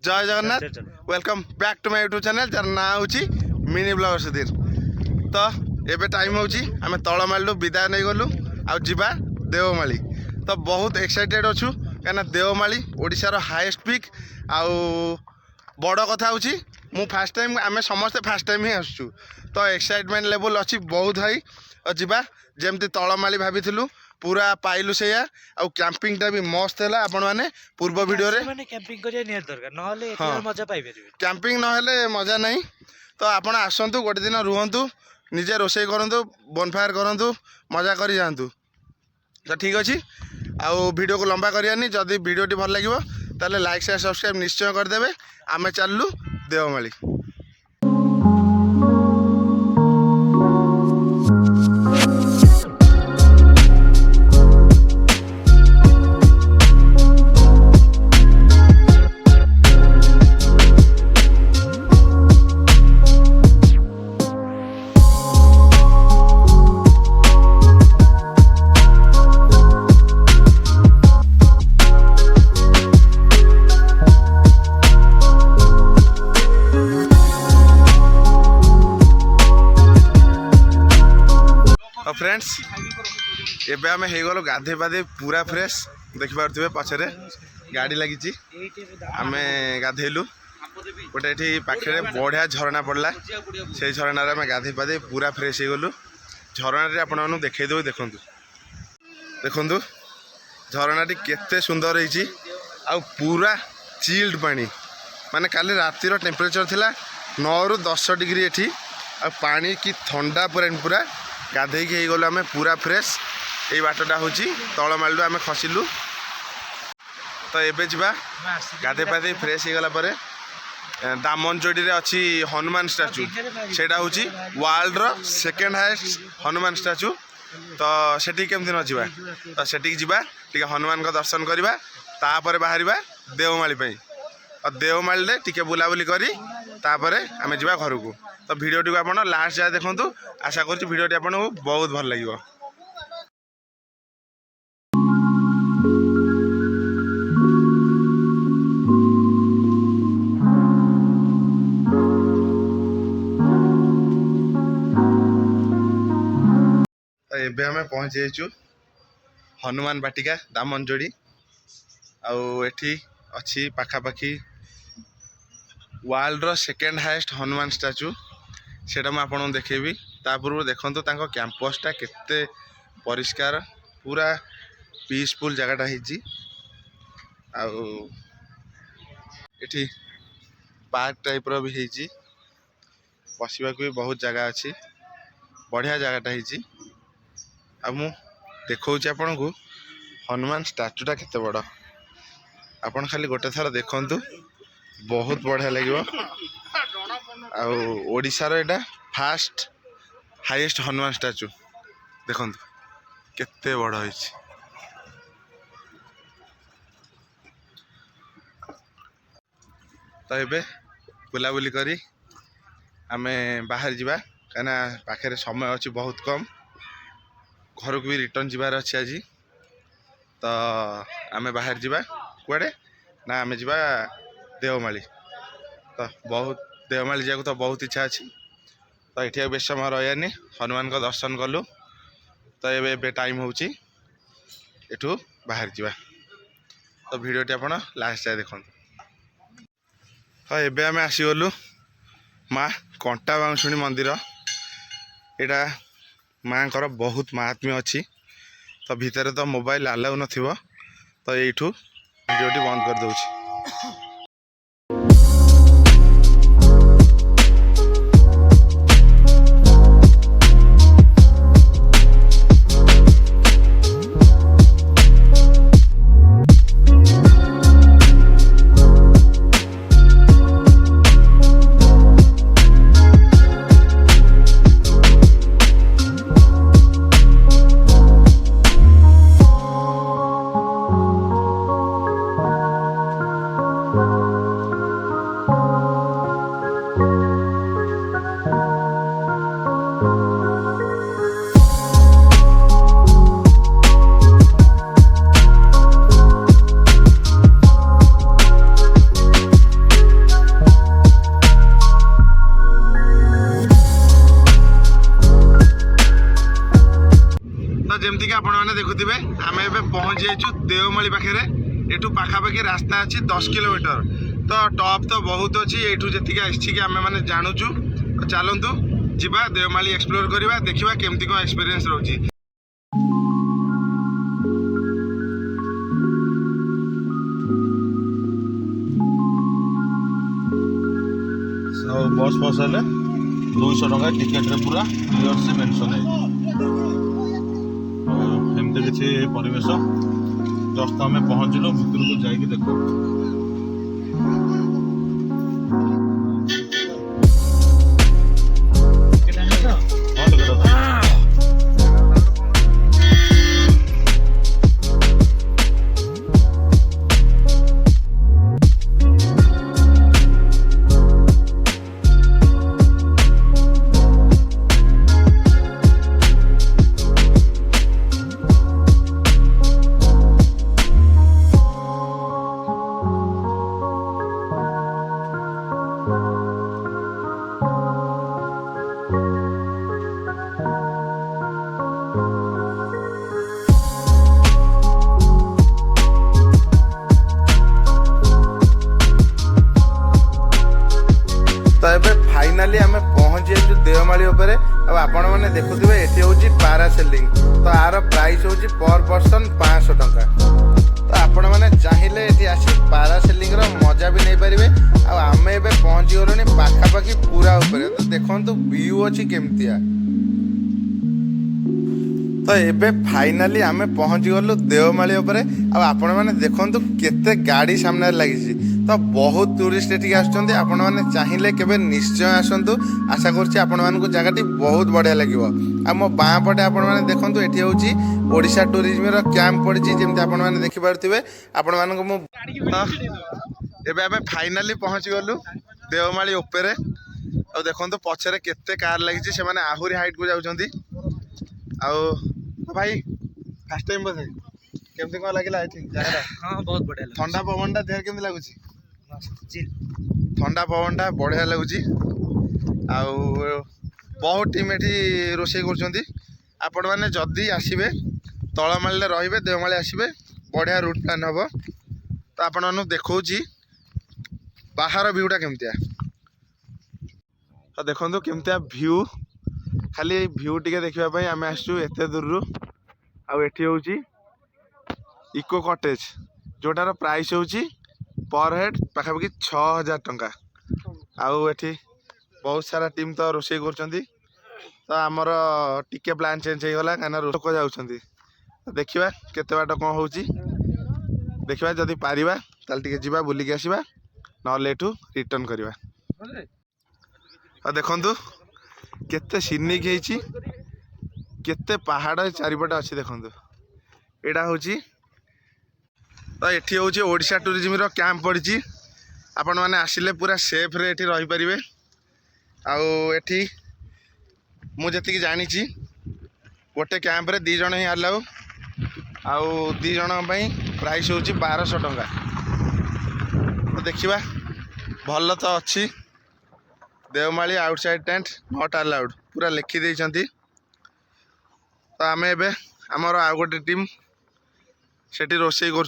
जय Jagannath welcome back to my YouTube channel जार ना हूँ मिनी ब्लॉगर सुधीर। तो एबे टाइम होची आमे तलमालू विदाय नहीं गलु आ जिबा देवमाली। तो बहुत एक्साइटेड अच्छु क्या देवमाली ओडिशार हाईएस्ट पिक आउ बड़ कथा हूँ मु फास्ट टाइम आमे समस्ते फास्ट टाइम ही आसुँ। तो एक्साइटमेंट लेवल अच्छी बहुत हाई और जिबा जमती तलमाली भाभी पूरा पाइलु से कैंपिंगटा भी मस्त है। आपण मैंने पूर्व वीडियो रे कैंपिंग करिया दरकार नहले मजा पाई परिबे। कैंपिंग नहेले मजा नहीं। तो आपण आसतु गोटे दिन रुहतु निजे रोषे करूँ बोनफायर करूँ मजा कर जातु। तो ठीक अच्छे आउ वीडियो को लंबा करियानी। जदि वीडियोटी भल लगे ताले लाइक शेयर सब्सक्राइब निश्चय करदेवे। आमे चलू देवमाली। फ्रेंड्स एबे आमे हे गलो गाधे पाधे पूरा फ्रेश देखि पारथिबे पछरे गाड़ी लगी आमे गाधेलु गोटे एठी पाखरे बढ़िया झरना पड़ला से झरना रे आमे गाधे पाधे पूरा फ्रेश हे गलु। झरना रे आपण मानु देखै देउ देखंतु देखंतु झरनाटी केते सुंदर होईची आ पूरा चिल्ड पानी माने काली राती रो टेम्परेचर थिला 9 रु 10 डिग्री एठी आ पानी की ठंडा पूरा गाधे की गलु आमे पूरा फ्रेश। ये बाटटा हूँ तलमालू आमे खसिलु। तो एबे जिबा गाधे पाधे फ्रेश हो गला परे दामनचोड़ी रे अच्छी हनुमान स्टाच्यू सेटा हूँ वर्ल्ड रो सेकेंड हाईएस्ट हनुमान स्टाच्यू। तो सेठी केमती न जिबा तो सेठी जिबा टिके हनुमान का दर्शन करबा तापर बाहरिबा देवमाली पई और देवमाली रे टिके बुलाबुली करी तापर आमे जिबा घर को। तो वीडियोटी को आपण लास्ट जाए देखंतु। आशा करछि वीडियोटी आपको बहुत भल लगिवो। एबे हमें पहुँच जाइछु हनुमान बाटिका दामनजोड़ी आउ एठी अच्छी पाखापाखी वर्ल्ड रो सेकेंड हाईएस्ट हनुमान स्टाच्यू सेटा मैं आपको देखेबी। ता पूर्व देखंतु तांको कैंपसटा केते परिष्कार पूरा पीसफुल जगहटा हिची आउ एठी पार्क टाइप रो भी हिची बसिबा को भी बहुत जगह अच्छी बढ़िया जगहटा हिची। आ मु देखौछि आपन को हनुमान स्टाच्यूटा केते बड़ आपन खाली गोटे थर देखंतु बहुत बढ़िया लगे। ओडिशा रो एटा फास्ट हाईएस्ट हनुमान स्टाच्यू देखंतु केते बड़ होइछि। तो एबे बुलाबुली करी आमे बाहर जिबा काना पाखे समय अच्छी बहुत कम घर को भी रिटर्न जीवार अच्छे आज। तो आमे बाहर जिबा कुआडे ना आमे जिबा देवमाली। तो बहुत देवमाली जाको तो बहुत इच्छा अच्छी। तो ये बेस समय रही हनुमान का दर्शन कलु। तो ये टाइम होची एठू बाहर जिबा। तो वीडियोटी आपण लास्ट जाए देखो। हाँ एबे आमे आसीगलु माँ कंटा बाउंशुणी मंदिर। एटा माँ कर बहुत महात्म्य अच्छी। तो भितर तो मोबाइल अलाउ नथिबो तो एठू वीडियोटी बंद कर दउछि। जमती कि आपण मैंने देखुथिबे आम एबे पहुंच जाइछु देवमाली पाखे। एठू पाखापाखि रास्ता अच्छी 10 किलोमीटर। तो टॉप तो बहुत अच्छी एठू जतिक आछि आम मैंने जानूचु। चलतु जीवा देवमाली एक्सप्लोर करवा देखा केमती कौन एक्सपीरियंस रोची। बस फस हेले 200 टका टिकेट रे पूरा क्लियर से मेंशन है। एमती किसी परिवेश जस्ट आम पहुँचलु भितर को जाइए देखो। तो ये फाइनाली आम पहुँच जाइए देवमाली उपर। अब आपण मैंने देखुए ये हूँ पारासेलिंग। तो यार प्राइस हूँ पर पर्सन 500 टंका। तो आपण मैंने चाहिए ये आसी पारासेलिंग मजा भी नहीं पारे। आम ए पहुँची गलुनी पाखापाखि पूरा ऊपर। तो देखो व्यू अच्छी केमतिया। तो ये फाइनाली आम पहुँची गलु देवमाली उपर। आपण मैंने देखु केते गाड़ी सामने लगी। तो बहुत टूरिस्ट ये आसुँच। आपण मैंने चाहिए केबे निश्चय आसतु। आशा करुँच आपण मानक जगह बहुत बढ़िया लगे। मो बाँ पटे आपण मैंने देखो ये हूँ ओडिशा टूरिज्म कैंप पड़ी जमी आपण मैंने देखिपे। आपण मानक एबे फाइनाली पहुँची गलु देवमाली उपरे। आ देखो पछरे केते कार लगी से माने आहुरी हाइट को जाउछंती। भाई फास्ट टाइम बोधे केमती कौन लगे आई थिंक जगह? हाँ बहुत बढ़िया ठंडा पवनटा देह केमती लगुच? चिल ठंडा पवनटा बढ़िया लगुच। बहुत टीम ये रोषे कर। आपण मैंने जदि आसबे तलमाली रे देवमाली आसबे बढ़िया रूट प्लान हम। तो आपण मानू देखा बाहर भ्यूटा केमतिया। तो देखो केमतिया भ्यू खाली भ्यू टिके देखापी आम आसचु एत दूर। आठी हूँ इको कटेज जोटार प्राइस हूँ पर हेड पाखापाखि 6000 टंका। आठी बहुत सारा टीम तो रोषे कर। तो आमर टिके प्लान चेंज हो गला कहीं लोक जाऊँच। देखा केते बाट कौन हो देखा जदि पारिबा ताल टिके जीवा बुलिक आसवा ना रिटर्न करवा। देखु केते सिनिक है केते पहाड़ चारिपटे अच्छी। देखो यहाँ हूँ तो ये हूँ ओडिशा टूरिज्म कैंप पड़ी। आपण मैंने आसिले पूरा सेफ रे एठी रही परिबे। एठी मुझे जानी गोटे कैंप रे 2 जन ही अलाउ। 2 जन प्राइस हूँ 1200 टंका। तो देखा भल तो अच्छी Devmali outside tent not allowed पूरा लिखी देइछंती। तो आम एबे आमर आउ गोटे टीम सेठी रोषे कर।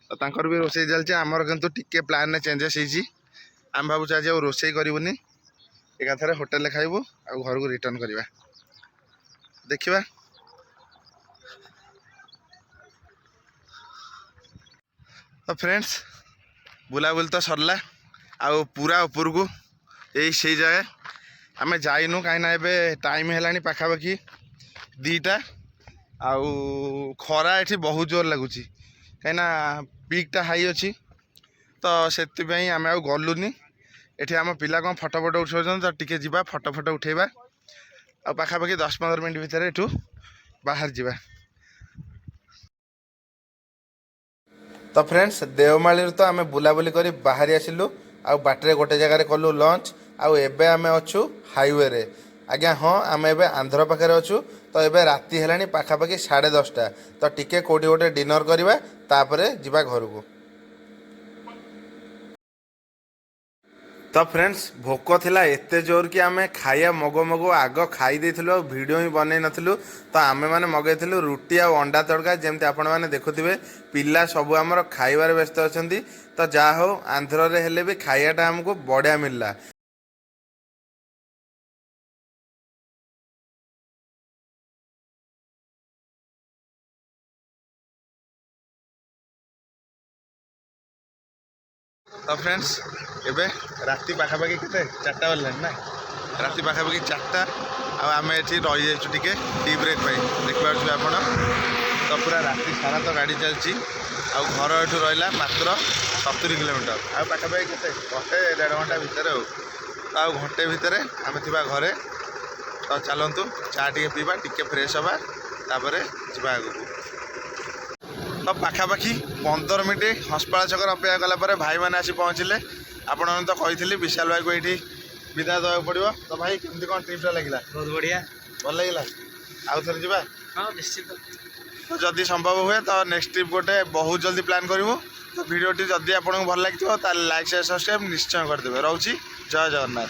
तो तांकर भी रोषे चलছে। आमर किंतु टिके प्लान ने चेंजेस होईची। आम भावुछ आज आ रोषे करूनी एकाथरे होटल खाइबू आ घर को रिटर्न करवा। देखा तो फ्रेंड्स बुलाबुली तो सरला। आ पूरा ऊपर को यही से जगह आम जाइनु कहीं टाइम है पाखापाखि 2टा। खरा ये बहुत जोर लगुच कहीं पिकटा हाई अच्छी। तो से आम आ गलुनी ये आम पिला कौन फटो फटो उठाऊँ। तो टिके जा फटो फटो उठेबा आ पाखापाखि 10-15 मिनट भितर एठू बाहर जावा। तो फ्रेंड्स देवमाली तो आम बुलाबुली कर बाहरी आसिलु। आ बाटरे गोटे जगार कलु लंच। आबे आम अच्छु हाईवे रे। आज्ञा हाँ आम एबे आंध्र पाखे अच्छु। तो एबे राति है पाखापाखि 10:30। तो टिके कोटी गोटे डिनर करवा तापरे जिबा घर को। तो फ्रेंड्स भोक थिला एते जोर कि आमे खाया मगो मगो आग खाई देथिलु आ वीडियो ही बनै नथिलु तो आमे माने मगैथिलु रुटी आ अंडा तड़का जेमते आपण माने देखुथिबे पिल्ला सब हमर खाइबार व्यस्त अछंती तो जा हो आंध्र रे हेले भी खायाटा हमको बढ़िया मिलला। तो फ्रेंड्स एबे राति पाखापाखि केते 4टा बजलानी ना राति पाखापाखि 4टा आम एठी रही जाइछु टिके टी ब्रेक पाई देखि पारछु आपण तो पूरा राति सारा तो गाड़ी चलची आ घर एठू रहिला मात्र 70 किलोमीटर आ पाखापाखि केते घंटे 1.5 घंटा भितर तो आ घंटे भितर आम थिबा घरे तो चलंतु चा टिके पीबा टिके फ्रेश हबा तापरे जिबा आगु तो पाखापाखि 15 मिनट हस्पिटाल छक अपेक्षा कलापर भाई मैंने आसी पहुँचले आपण तो कही विशाल भाई को ये विदा देवा पड़ो तो भाई केमती कौन ट्रिप्टा लगे बहुत बढ़िया भल लगे आउ थे जा हाँ निश्चित तो जदि संभव हुए तो नेक्स्ट ट्रिप गोटे बहुत जल्दी प्लान करूँ तो भिडियोटी जदि आपको भल लगे लाइक शेयर सब्सक्राइब निश्चय करदे रोची जय जगन्नाथ।